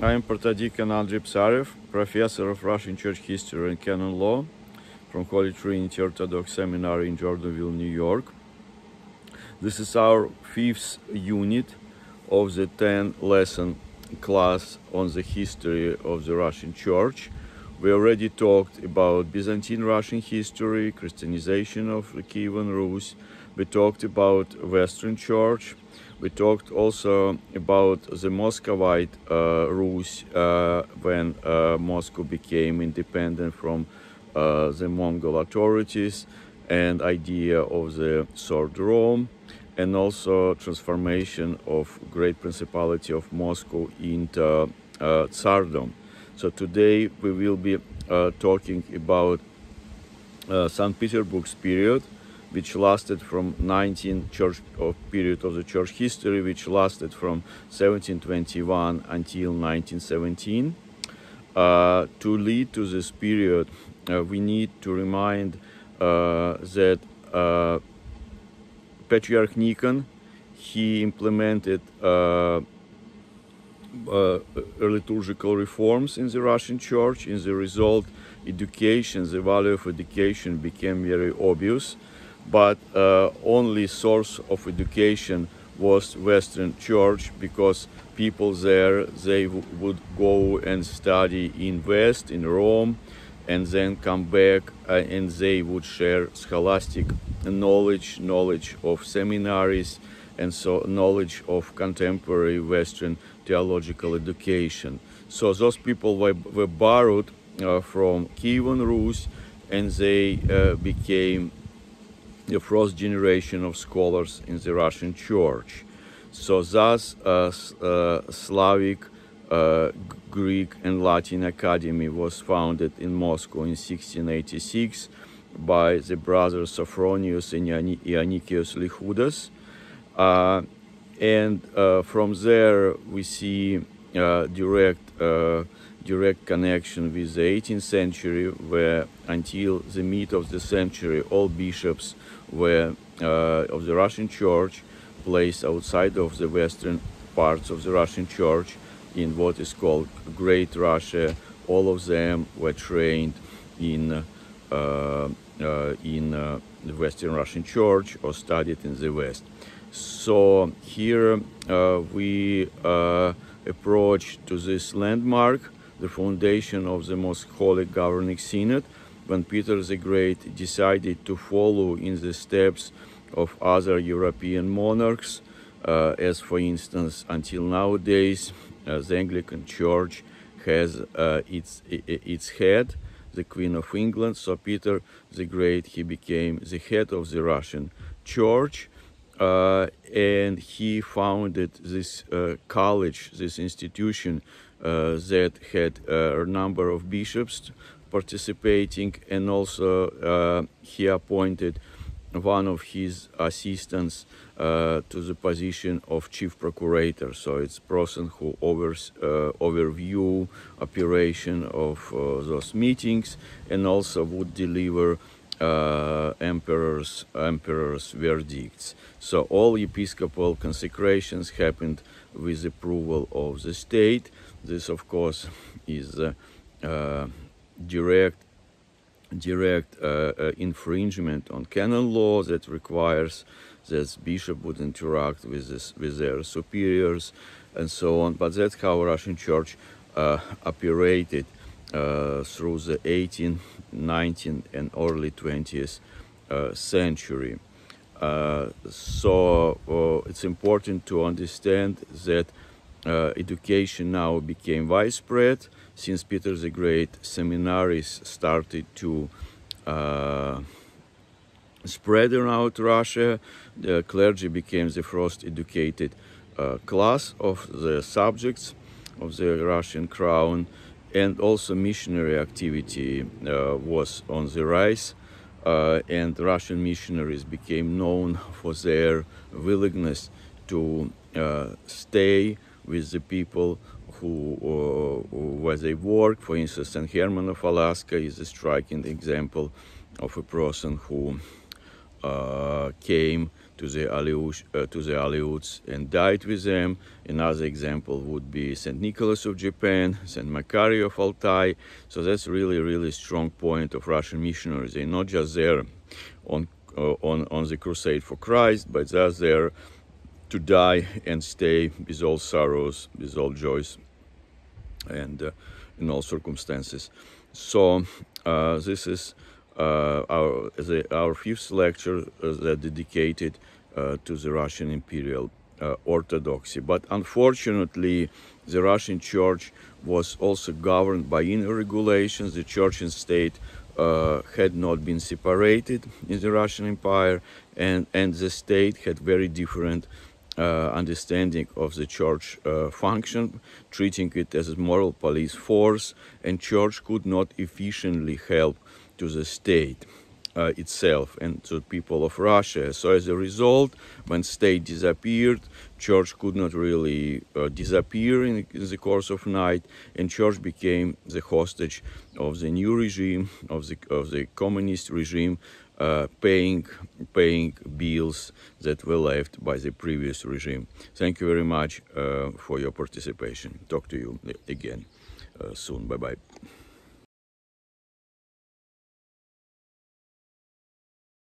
I am Protodeacon Andrei Psarev, professor of Russian Church History and Canon Law from Holy Trinity Orthodox Seminary in Jordanville, New York. This is our 5th unit of the 10-lesson class on the history of the Russian Church. We already talked about Byzantine Russian history, Christianization of the Kievan Rus. We talked about Western Church. We talked also about the Muscovite Rus when Moscow became independent from the Mongol authorities, and idea of the Third Rome, and also transformation of Great Principality of Moscow into Tsardom. So today we will be talking about St. Petersburg's period, which lasted from period of the church history, which lasted from 1721 until 1917. To lead to this period, we need to remind that Patriarch Nikon, he implemented liturgical reforms in the Russian Church. In the result, education, the value of education became very obvious. But only source of education was Western Church, because people there, they would go and study in West, in Rome, and then come back and they would share scholastic knowledge of seminaries, and so knowledge of contemporary Western theological education. So those people were borrowed from Kievan Rus, and they became the first generation of scholars in the Russian Church. So thus Slavic, Greek and Latin Academy was founded in Moscow in 1686 by the brothers Sophronius and Ianikios Lichoudas. And from there we see direct connection with the 18th century, where until the mid of the century all bishops were of the Russian Church placed outside of the western parts of the Russian Church in what is called Great Russia. All of them were trained in the Western Russian Church or studied in the West. So here we approach to this landmark, the foundation of the most holy governing synod, when Peter the Great decided to follow in the steps of other European monarchs, as for instance, until nowadays, the Anglican Church has its head, the Queen of England. So Peter the Great, he became the head of the Russian Church, and he founded this college, this institution that had a number of bishops participating, and also he appointed one of his assistants to the position of chief procurator. So it's a person who overview operation of those meetings, and also would deliver emperor's verdicts. So all episcopal consecrations happened with approval of the state. This, of course, is direct infringement on canon law that requires that bishop would interact with their superiors and so on. But that's how Russian Church operated through the 18th, 19th, and early 20th century. So it's important to understand that education now became widespread. Since Peter the Great, seminaries started to spread around Russia. The clergy became the first educated class of the subjects of the Russian crown, and also missionary activity was on the rise, and Russian missionaries became known for their willingness to stay with the people where they work. For instance, St. Herman of Alaska is a striking example of a person who came to the Aleuts and died with them. Another example would be St. Nicholas of Japan, St. Macary of Altai. So that's really strong point of Russian missionaries. They're not just there on the crusade for Christ, but they're there to die and stay with all sorrows, with all joys, and in all circumstances. So this is our fifth lecture that dedicated to the Russian Imperial Orthodoxy. But unfortunately, the Russian Church was also governed by inner regulations. The Church and state had not been separated in the Russian Empire, and the state had very different understanding of the church function, treating it as a moral police force, and church could not efficiently help to the state itself and to the people of Russia. So as a result, when state disappeared, church could not really disappear in the course of night, and church became the hostage of the new regime, of the communist regime, paying bills that were left by the previous regime. Thank you very much for your participation. Talk to you again soon. Bye-bye.